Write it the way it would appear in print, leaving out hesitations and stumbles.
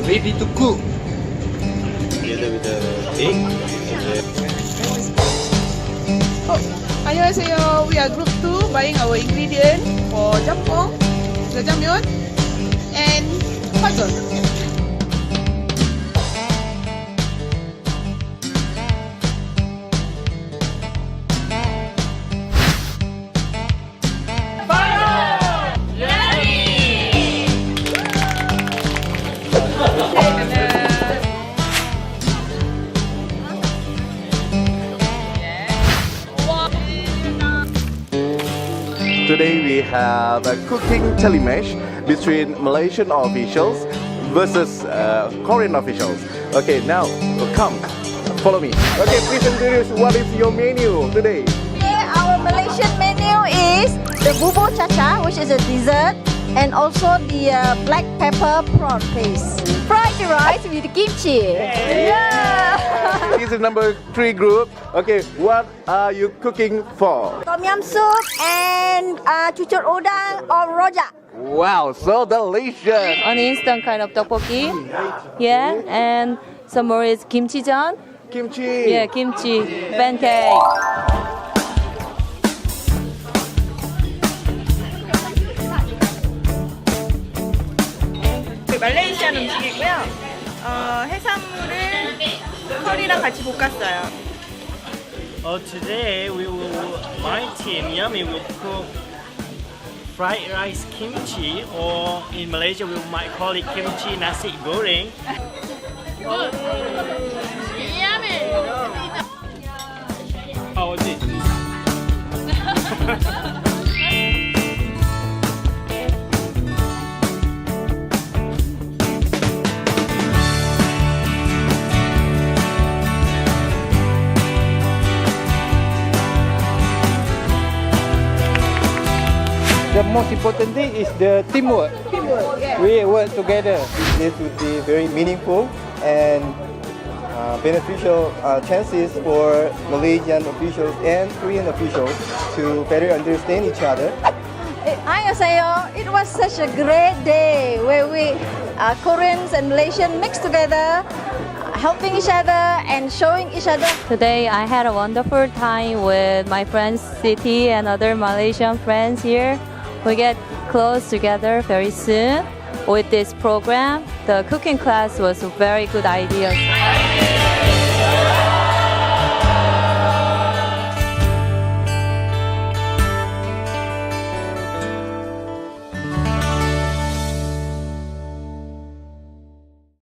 ready to cook. Together with the egg. 안녕하세요. We are group 2 buying our ingredient for jampong, jajangmyeon, and puzzle. Today we have a cooking telematch between Malaysian officials versus Korean officials. Okay, now come, follow me. Okay, please introduce what is your menu today. Today our Malaysian menu is the bubur cha-cha, which is a dessert, and also the black pepper prawn paste. Fried rice with kimchi. Yeah. This is number 3 group. Okay, what are you cooking for? Tom yum soup and chuchur udang or rojak. Wow, so delicious. An instant kind of tteokbokki. Yeah, and some more is kimchi-jeon. Kimchi. Yeah, kimchi pancake. 말레이시아 음식이고요. 해산물을 커리랑 같이 볶았어요. Today my team Yummy will cook fried rice kimchi, or in Malaysia we might call it kimchi nasi goreng. How was it? The most important thing is the teamwork. We work together. This would be very meaningful and beneficial chances for Malaysian officials and Korean officials to better understand each other. Annyeonghaseyo. It was such a great day where we Koreans and Malaysians mixed together, helping each other and showing each other. Today I had a wonderful time with my friends Siti and other Malaysian friends here. We get close together very soon with this program. The cooking class was a very good idea.